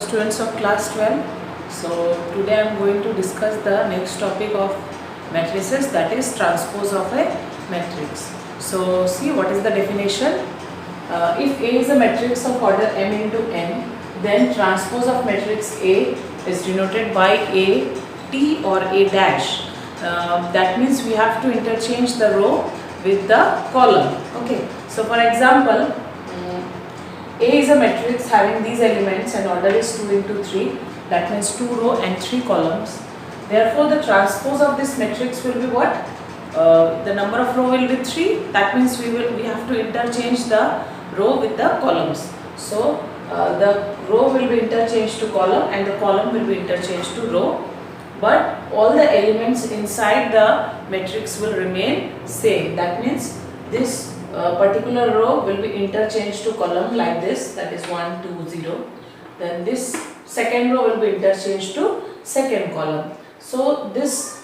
Students of class 12. So today I am going to discuss the next topic of matrices, that is transpose of a matrix. So see, what is the definition? If A is a matrix of order m into n, then transpose of matrix A is denoted by A T or A dash. That means we have to interchange the row with the column. Okay. So for example, A is a matrix having these elements and order is 2 into 3. That means 2 row and 3 columns. Therefore, the transpose of this matrix will be what? The number of row will be 3. That means we have to interchange the row with the columns. So the row will be interchanged to column and the column will be interchanged to row. But all the elements inside the matrix will remain same. That means this particular row will be interchanged to column like this, that is 1, 2, 0. Then this second row will be interchanged to second column. So this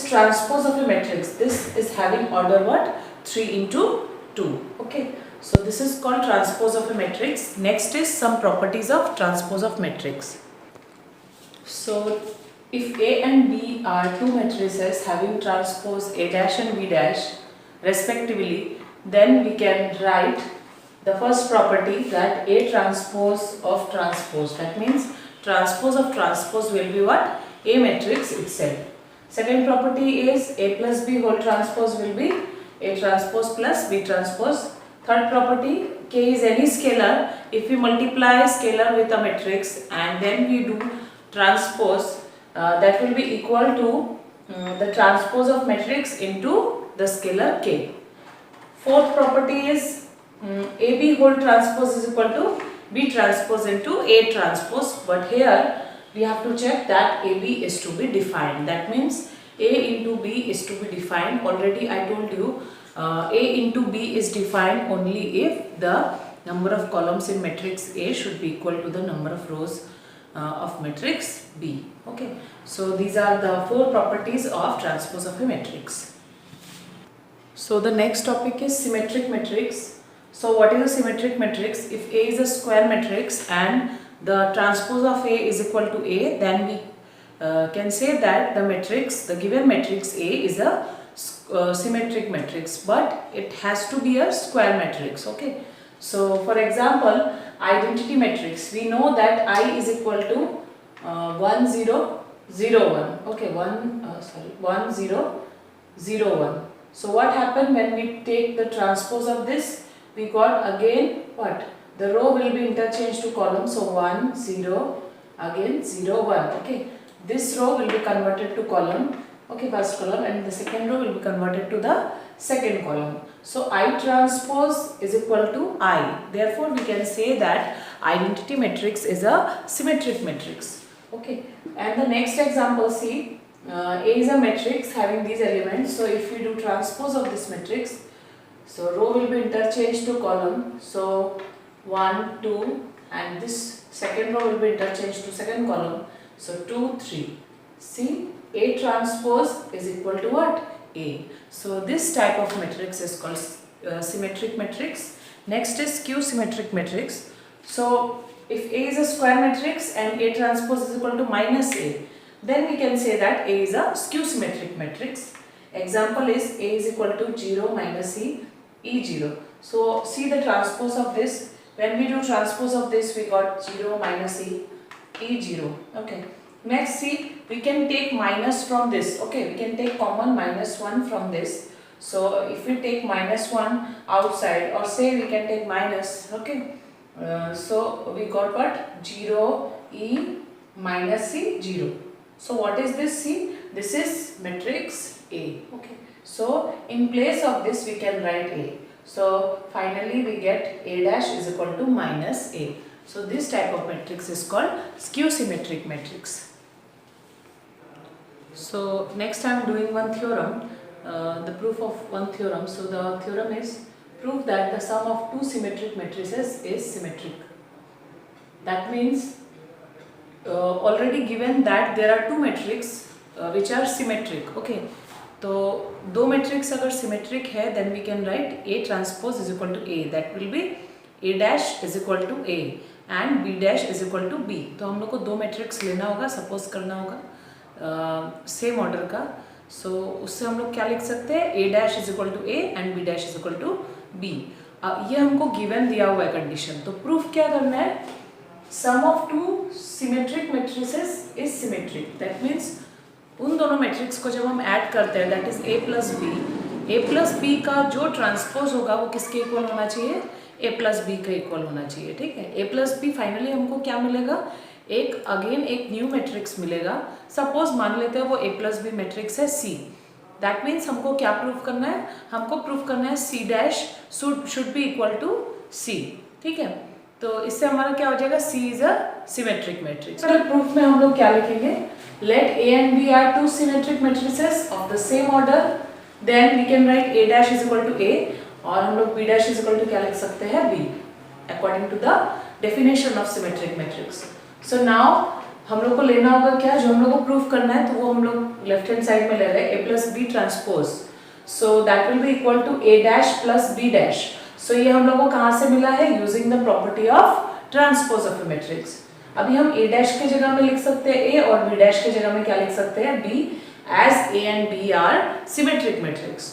transpose of a matrix, this is having order what? 3 into 2. Okay. So this is called transpose of a matrix. Next is some properties of transpose of matrix. So if A and B are two matrices having transpose A dash and B dash respectively, then we can write the first property, that A transpose of transpose. That means transpose of transpose will be what? A matrix itself. Second property is A plus B whole transpose will be A transpose plus B transpose. Third property, K is any scalar. If we multiply scalar with a matrix and then we do transpose, that will be equal to the transpose of matrix into the scalar K. Fourth property is AB whole transpose is equal to B transpose into A transpose, but here we have to check that AB is to be defined. That means A into B is to be defined. Already I told you A into B is defined only if the number of columns in matrix A should be equal to the number of rows of matrix B. Okay, so these are the four properties of transpose of a matrix. So the next topic is symmetric matrix. So what is a symmetric matrix? If A is a square matrix and the transpose of A is equal to A, then we can say that the matrix, the given matrix A is a symmetric matrix, but it has to be a square matrix. Okay. So for example, identity matrix, we know that I is equal to 1 0 0 1. Okay, 1 0 0 1. So what happened when we take the transpose of this? We got again what? The row will be interchanged to column. So 1 0 again 0 1. Okay, this row will be converted to column. Okay, first column, and the second row will be converted to the second column. So I transpose is equal to I. Therefore, we can say that identity matrix is a symmetric matrix. Okay, and the next example, see, A is a matrix having these elements. So if we do transpose of this matrix, so row will be interchanged to column. So 1, 2, and this second row will be interchanged to second column. So 2, 3. See, A transpose is equal to what? A. So this type of matrix is called symmetric matrix. Next is skew symmetric matrix. So if A is a square matrix and A transpose is equal to minus A, then we can say that A is a skew symmetric matrix. Example is A is equal to 0 minus E, E 0. So see the transpose of this. When we do transpose of this, we got 0 minus E, E 0. Okay. Next, see, we can take minus from this. Okay, we can take common minus 1 from this. So if we take minus 1 outside, or say we can take minus, okay. So we got what? 0 E minus C 0. So what is this? C? This is matrix A. Okay. So in place of this we can write A. So finally we get A dash is equal to minus A. So this type of matrix is called skew symmetric matrix. So next I am doing one theorem, the proof of one theorem. So the theorem is prove that the sum of two symmetric matrices is symmetric. That means already given that there are two matrices which are symmetric. Okay, तो दो matrix अगर symmetric है, then we can write A transpose is equal to A. That will be A dash is equal to A. And B dash is equal to B. तो हम लोग को दो matrix लेना होगा, सपोज करना होगा सेम ऑर्डर का। सो उससे हम लोग क्या लिख सकते हैं, A dash is equal to A and B dash is equal to B. ये हमको गिवन दिया हुआ है कंडीशन। तो प्रूफ क्या करना है, sum of two symmetric matrices is symmetric. That means उन दोनों मैट्रिक्स को जब हम ऐड करते हैं, that is A plus B का जो ट्रांसपोज होगा वो किसके इक्वल होना चाहिए, ए प्लस बी का इक्वल होना चाहिए। ठीक है, ए प्लस बी फाइनली हमको क्या मिलेगा, एक न्यू मैट्रिक्स मिलेगा। सपोज मान लेते हैं वो ए प्लस बी मैट्रिक्स है सी। दैट मीन्स हमको क्या प्रूफ करना है, हमको प्रूफ करना है C dash should be equal to C. ठीक है, तो इससे हमारा क्या हो जाएगा, C is a symmetric matrix. Proof में हम लोग क्या लिखेंगे, let A and B are two symmetric matrices of the same order, then we can write A dash is equal to A और हम लोग B dash is equal to क्या लिख सकते हैं, B, according to the definition of symmetric matrix. So now हम लोग को लेना होगा क्या, जो हम लोग को प्रूफ करना है, तो वो हम लोग लेफ्ट हैंड साइड में ले रहे हैं A plus B transpose. So that will be equal to A dash plus B dash. So ये हम लोग को कहाँ से मिला है, using the property of transpose of a matrix. अभी हम a डैश के जगह में लिख सकते हैं a और b डैश के जगह में क्या लिख सकते हैं, b, as a and b are symmetric matrix।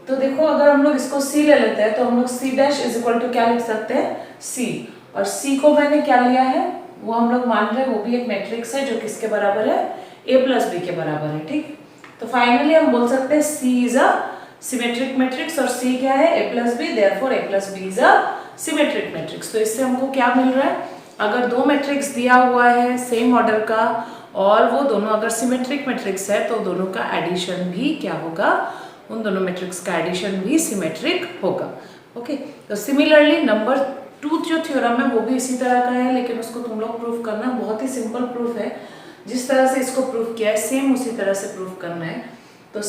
तो देखो अगर हम लोग इसको c ले लेते हैं तो हम लोग c dash is equal to क्या लिख सकते हैं, c, और c को मैंने क्या लिया है, वो हम लोग मान रहे हैं वो भी एक मैट्रिक्स है जो किसके बराबर है, a प्लस b के बराबर है। ठीक, तो फाइनली हम बोल सकते हैं c is a symmetric matrix और c क्या है, a plus b, therefore a plus b is a symmetric matrix. तो इससे हमको क्या मिल रहा है, अगर दो मैट्रिक्स दिया हुआ है सेम ऑर्डर का और वो दोनों अगर सिमेट्रिक मैट्रिक्स है तो दोनों का एडिशन भी क्या होगा, उन दोनों मैट्रिक्स का एडिशन भी सिमेट्रिक होगा। ओके, तो सिमिलरली नंबर 2 जो थ्योरम है वो भी इसी तरह का है, लेकिन उसको तुम लोग प्रूफ करना बहुत ही सिंपल प्रूफ है। जिस तरह से इसको प्रूफ किया है सेम उसी तरह से प्रूफ करना है। तो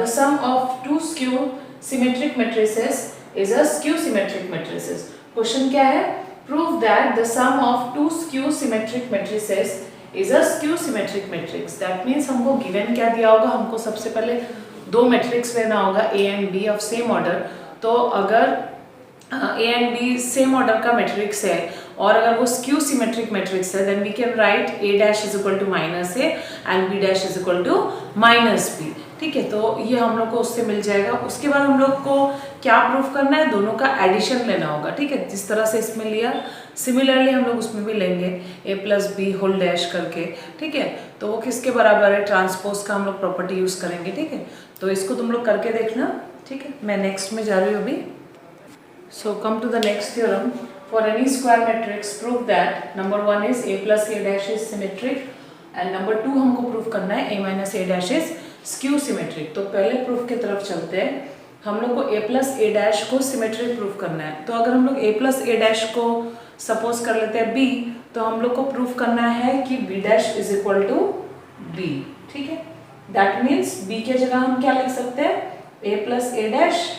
the sum of two skew symmetric matrices is a skew symmetric matrices. Question क्या है, prove that the sum of two skew symmetric matrices is a skew symmetric matrix। that means हमको given क्या दिया होगा, हमको सबसे पहले दो मैट्रिक्स लेना होगा a and b of same order। तो अगर a and b same order का मैट्रिक्स है और अगर वो स्क्यू सिमेट्रिक मैट्रिक्स है, then we can write a dash is equal to minus a and b dash is equal to minus b। ठीक है, तो ये हम लोग को उससे मिल जाएगा। उसके बाद हम लोग को क्या प्रूफ करना है, दोनों का एडिशन लेना होगा। ठीक है, जिस तरह से इसमें लिया सिमिलरली हम लोग उसमें भी लेंगे a plus B whole dash करके। ठीक है, तो वो किसके बराबर है, ट्रांसपोज का हम लोग प्रॉपर्टी यूज करेंगे। ठीक है, तो इसको तुम लोग करके देखना। ठीक है, मैं नेक्स्ट में जा रही हूँ अभी। So come to the next theorem. For any square matrix prove that number 1 is a plus a dash is symmetric and number 2 हमको प्रूफ करना है a minus a dash is skew symmetric. तो पहले प्रूफ की तरफ चलते हैं। हम लोग को a प्लस a डैश को सिमेट्रिक प्रूफ करना है। तो अगर हम लोग a प्लस a डैश को सपोज कर लेते हैं b, तो हम लोग को प्रूफ करना है कि b dash is equal to b। ठीक है, दैट मीन्स b के जगह हम क्या लिख सकते हैं, a plus a dash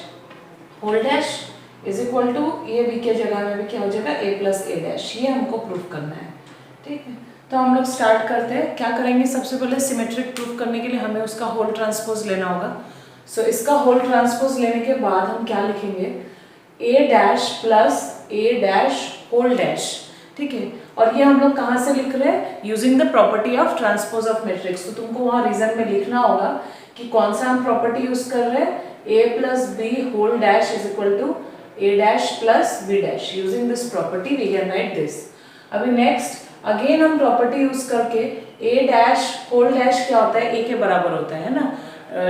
whole dash is equal to a, b के जगह में भी क्या हो जाएगा, a प्लस a डैश। ये हमको प्रूफ करना है। ठीक है, तो हम लोग स्टार्ट करते हैं। क्या करेंगे, सबसे पहले सिमेट्रिक प्रूफ करने के लिए हमें उसका होल ट्रांसपोज लेना होगा। सो इसका होल ट्रांसपोज लेने के बाद हम क्या लिखेंगे, a dash plus a dash whole dash. ठीक है, और ये हम लोग कहाँ से लिख रहे हैं, using the property of transpose of matrix. तो तुमको वहाँ रीजन में लिखना होगा कि कौन सा हम प्रॉपर्टी यूज कर रहे हैं, a plus B whole dash is equal to a dash plus b dash. Using this property we can write this. अभी नेक्स्ट अगेन हम प्रॉपर्टी यूज करके a डैश होल डैश क्या होता है, a के बराबर होता है ना।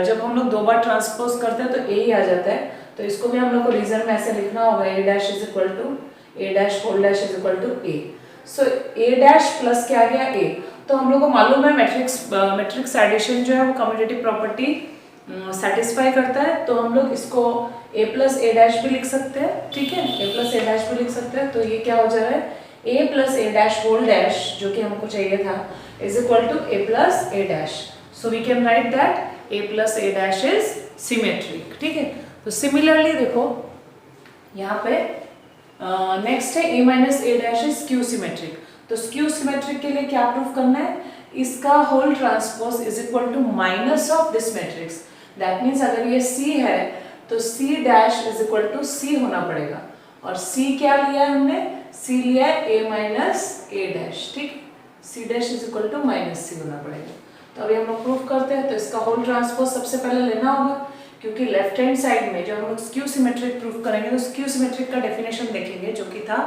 जब हम लोग दो बार ट्रांसपोज करते हैं तो a ही आ जाता है। तो इसको भी हम लोग को रीजन में ऐसे लिखना होगा, a dash is equal to a dash whole dash is equal to a। So a dash plus क्या आ गया a। तो हम लोग को मालूम है मैट्रिक्स एडिशन जो है वो कम्यूटेटिव प्रॉपर्टी सेटिस्फाई करता है। तो हम लोग इसको a प्लस a डैश भी लिख सकते हैं। ठीक है, a प्लस a डैश भी लिख सकते हैं। तो ये क्या हो जा रहा है, a plus a dash whole dash जो कि हमको चाहिए था is equal to a plus a dash. So we can write that a plus a dash is symmetric. ठीक है, तो सिमिलरली देखो यहाँ पे नेक्स्ट है a minus a dash is skew symmetric. तो स्क्यू सिमेट्रिक के लिए क्या प्रूफ करना है, इसका whole transpose is equal to minus of this matrix. That means अगर ये c है तो c dash is equal to c होना पड़ेगा। और c क्या लिया है हमने, सी लिया है a माइनस ए डैश, ठीक, C dash is equal to minus C होना पड़ेगा। तो अभी हम लोग प्रूफ करते हैं। तो इसका होल ट्रांसपोज सबसे पहले लेना होगा, क्योंकि लेफ्ट हैंड साइड में जब हम लोग स्क्यू सिमेट्रिक प्रूफ करेंगे तो स्क्यू सिमेट्रिक का डेफिनेशन देखेंगे जो कि था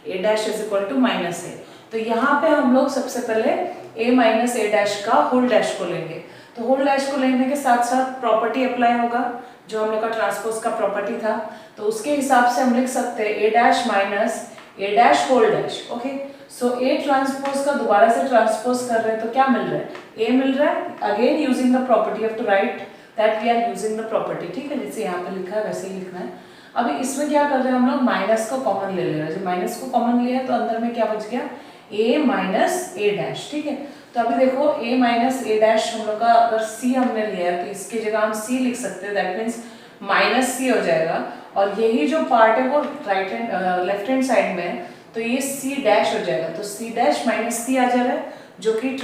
A dash is equal to minus A. तो यहाँ पे हम लोग सबसे पहले a माइनस ए डैश का होल डैश को लेंगे। तो होल डैश को लेने के साथ साथ प्रॉपर्टी अप्लाई होगा जो हम लोग का ट्रांसपोज का प्रॉपर्टी था। तो उसके हिसाब से हम लिख सकते हैं A dash minus A dash whole dash. Okay, so A transpose का दोबारा से ट्रांसपोज कर रहे हैं तो क्या मिल रहा है, ए मिल रहा है। Again using the property, of to write that we are using the property, ठीक है, जैसे यहाँ पे लिखा है वैसे ही लिखना है। अभी इसमें क्या कर रहे हैं हम लोग, माइनस को कॉमन ले रहे हैं। जब माइनस को कॉमन लिया है तो अंदर में क्या बच गया, a माइनस ए डैश, ठीक है। तो अभी देखो a माइनस ए डैश हम लोग का अगर c हमने लिया है तो इसकी जगह हम c लिख सकते हैं, दैट मीन्स माइनस c हो जाएगा। और यही जो पार्ट है वो right hand left hand side में है तो ये c डैश हो जाएगा। तो c डैश माइनस c आ जा रहा है जो कि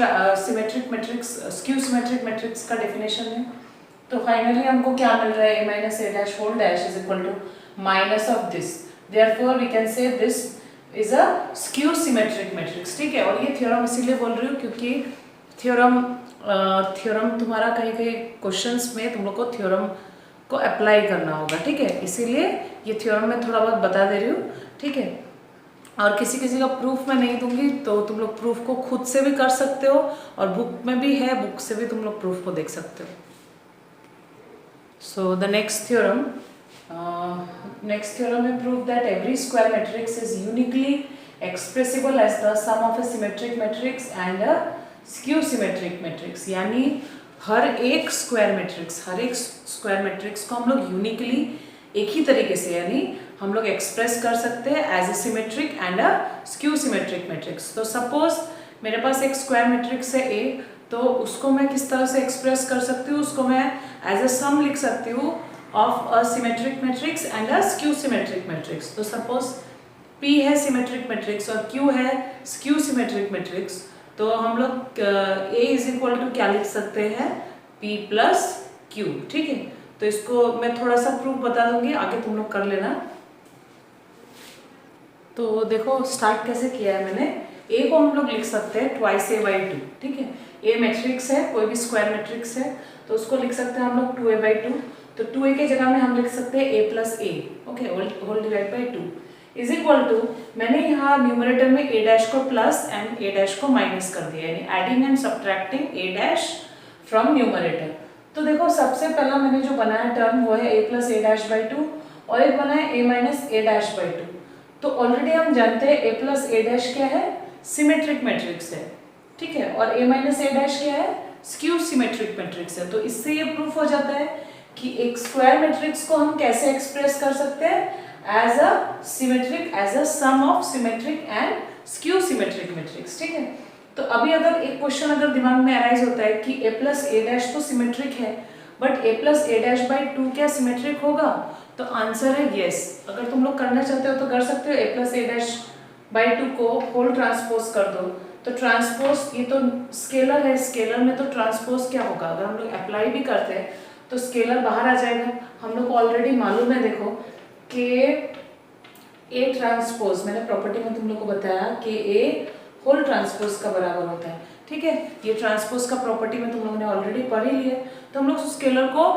symmetric matrix, skew symmetric matrix का डेफिनेशन है। तो फाइनली हमको क्या मिल रहा है, a minus A dash whole dash is equal to minus of this, therefore we can say this is a skew symmetric matrix, ठीक है। और ये थ्योरम इसीलिए बोल रही हूँ क्योंकि थ्योरम तुम्हारा कहीं कहीं क्वेश्चंस में तुम लोग को थ्योरम को अप्लाई करना होगा, ठीक है, इसीलिए ये थ्योरम मैं थोड़ा बहुत बता दे रही हूँ, ठीक है। और किसी किसी का प्रूफ मैं नहीं दूंगी तो तुम लोग प्रूफ को खुद से भी कर सकते हो और बुक में भी है, बुक से भी तुम लोग प्रूफ को देख सकते हो। So the next theorem, next theorem we prove that every square matrix is uniquely expressible as the sum of a symmetric matrix and a skew symmetric matrix। यानी हर एक स्क्वायर मैट्रिक्स को हम लोग यूनिकली एक ही तरीके से यानी हम लोग एक्सप्रेस कर सकते हैं as a symmetric and a skew symmetric matrix. तो सपोज मेरे पास एक स्क्वायर मैट्रिक्स है A, तो उसको मैं किस तरह से एक्सप्रेस कर सकती हूँ, उसको मैं एज अ सम लिख सकती हूँ of a symmetric matrix and a skew symmetric matrix। तो suppose P है symmetric matrix और Q है skew symmetric matrix, तो हम लोग A is equal to क्या लिख सकते हैं, P plus Q, ठीक है। तो इसको मैं थोड़ा सा प्रूफ बता दूंगी, आगे तुम लोग कर लेना। तो देखो स्टार्ट कैसे किया है मैंने, A को हम लोग लिख सकते हैं ट्वाइस A by 2, ठीक है। A मैट्रिक्स है, कोई भी स्क्वायर मैट्रिक्स है तो उसको लिख सकते हैं हम लोग 2A by 2। तो 2A के जगह में हम लिख सकते हैं a plus A, okay, whole divide by 2 is equal to, मैंने यहाँ न्यूमरेटर में a डैश को प्लस एंड a डैश को माइनस कर दिया, यानी adding and subtracting a dash from numerator. तो देखो सबसे पहला मैंने जो बनाया टर्म वो है a plus A dash by 2 और एक बना है a minus A dash by 2। तो ऑलरेडी हम जानते हैं a प्लस ए डैश क्या है, सिमेट्रिक मैट्रिक्स है, ठीक है, और a माइनस ए डैश क्या है, स्क्यू सिमेट्रिक मैट्रिक्स है। तो इससे ये प्रूफ हो जाता है कि एक स्क्वायर मैट्रिक्स को हम कैसे एक्सप्रेस कर सकते हैं, as a symmetric, as a sum of symmetric and skew symmetric matrix, ठीक है। तो अभी अगर एक क्वेश्चन अगर दिमाग में अराइज होता है कि a प्लस ए डैश तो सिमेट्रिक है but a plus A dash by 2 क्या सिमेट्रिक होगा, तो आंसर है यस। अगर तुम लोग करना चाहते हो तो कर सकते हो, a plus A dash by 2 को होल ट्रांसपोज कर दो। तो ट्रांसपोज, ये तो स्केलर है, स्केलर में तो ट्रांसपोज क्या होगा, अगर हम लोग अप्लाई भी करते हैं तो स्केलर बाहर आ जाएगा। हम लोग को ऑलरेडी मालूम है, देखो कि ए ट्रांसपोज, मैंने प्रॉपर्टी में तुम लोग को बताया कि ए होल ट्रांसपोज का बराबर होता है, ठीक है। ये ट्रांसपोज का प्रॉपर्टी में तुम लोगों ने ऑलरेडी पढ़ ही लिया, तो हम लोग स्केलर को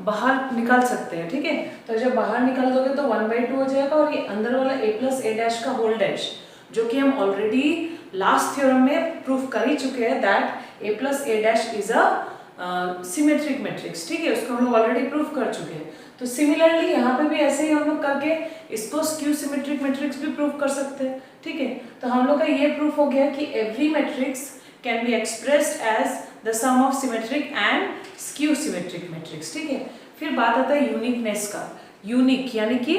बाहर निकाल सकते हैं, ठीक है। तो जब बाहर निकाल दोगे तो 1/2 हो जाएगा और ये अंदर वाला a प्लस ए डैश का होल डैश, जो कि हम ऑलरेडी लास्ट थ्योरम में प्रूफ कर ही चुके हैं, that a plus A dash is a symmetric matrix, ठीक है, उसको हम लोग ऑलरेडी प्रूफ कर चुके हैं। तो सिमिलरली यहाँ पे भी ऐसे ही हम लोग करके इसको स्क्यू सिमेट्रिक मैट्रिक्स भी प्रूफ कर सकते हैं, ठीक है। तो हम लोग का ये प्रूफ हो गया कि every matrix can be expressed as the sum of symmetric and skew symmetric matrix, ठीक है। फिर बात आता है यूनिकनेस का। यूनिक यानी कि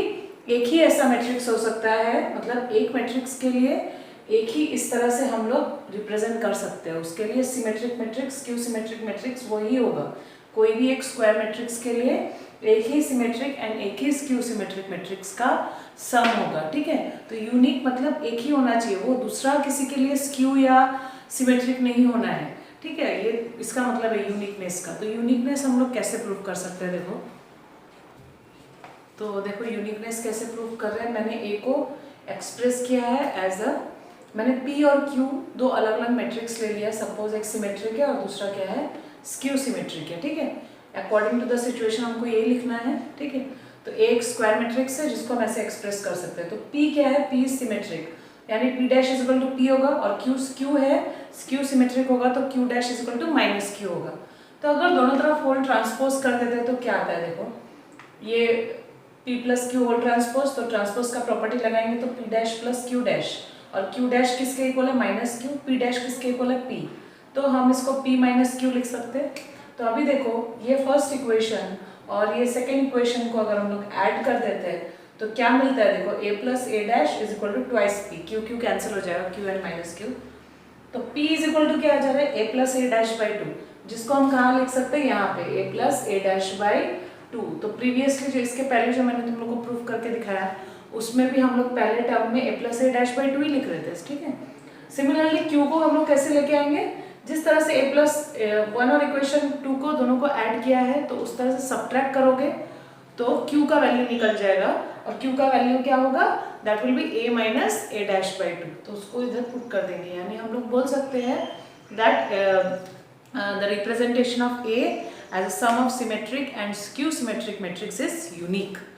एक ही ऐसा मैट्रिक्स हो सकता है, मतलब एक मैट्रिक्स के लिए एक ही इस तरह से हम लोग रिप्रेजेंट कर सकते हैं, उसके लिए symmetric matrix, skew symmetric matrix वही होगा। कोई भी एक स्क्वायर मैट्रिक्स के लिए एक ही सिमेट्रिक एंड एक ही स्क्यू सिमेट्रिक मैट्रिक्स का सम होगा, ठीक है। तो यूनिक मतलब एक ही होना चाहिए, वो दूसरा किसी के लिए स्क्यू या सिमेट्रिक नहीं होना है, ठीक है। ये इसका मतलब है यूनिकनेस का। तो यूनिकनेस हम लोग कैसे प्रूव कर सकते हैं, देखो। तो देखो यूनिकनेस कैसे प्रूव कर रहे हैं, मैंने ए को एक्सप्रेस किया है एज अ, मैंने P और Q दो अलग अलग मैट्रिक्स ले लिया, सपोज एक सिमेट्रिक है और दूसरा क्या है, स्क्यू सिमेट्रिक है, ठीक है। अकॉर्डिंग टू द सिचुएशन हमको ये लिखना है, ठीक है। तो एक स्क्वायर मैट्रिक्स है जिसको हम ऐसे एक्सप्रेस कर सकते हैं। तो P क्या है, P सिमेट्रिक, यानी P dash is equal to P होगा, और Q स्क्यू है, स्क्यू सिमेट्रिक होगा तो Q dash is equal to minus Q होगा। तो अगर दोनों तरफ होल ट्रांसपोज कर देते हैं तो क्या आता है, देखो ये P plus Q whole transpose, तो ट्रांसपोज का प्रॉपर्टी लगाएंगे तो P dash plus Q dash, और Q डैश किसके इक्वल है, माइनस Q, P डैश किसके इक्वल है, P, तो हम इसको P माइनस Q लिख सकते हैं। तो अभी देखो ये फर्स्ट इक्वेशन और ये सेकेंड इक्वेशन को अगर हम लोग ऐड कर देते हैं तो क्या मिलता है, देखो a plus A dash is equal to twice P, Q Q cancel हो जाएगा, क्यू एंड माइनस क्यू, तो p इज इक्वल टू क्या आ जा रहा है, a plus A dash by two, जिसको हम कहाँ लिख सकते हैं, यहाँ पे a plus A dash by two. तो प्रीवियसली जो इसके पहले जो मैंने तुम लोग को प्रूफ करके दिखाया उसमें भी हम लोग पहले टर्म में a plus A dash by two ही लिख रहे थे, ठीक है। सिमिलरली q को हम लोग कैसे लेके आएंगे, जिस तरह से a प्लस वन और इक्वेशन टू को दोनों को ऐड किया है तो उस तरह से सब्ट्रैक्ट करोगे तो q का वैल्यू निकल जाएगा, और q का वैल्यू क्या होगा, that will be a minus A dash by two, तो उसको इधर पुट कर देंगे। यानी हम लोग बोल सकते हैं that the representation of a as a sum of symmetric and skew symmetric matrix is unique.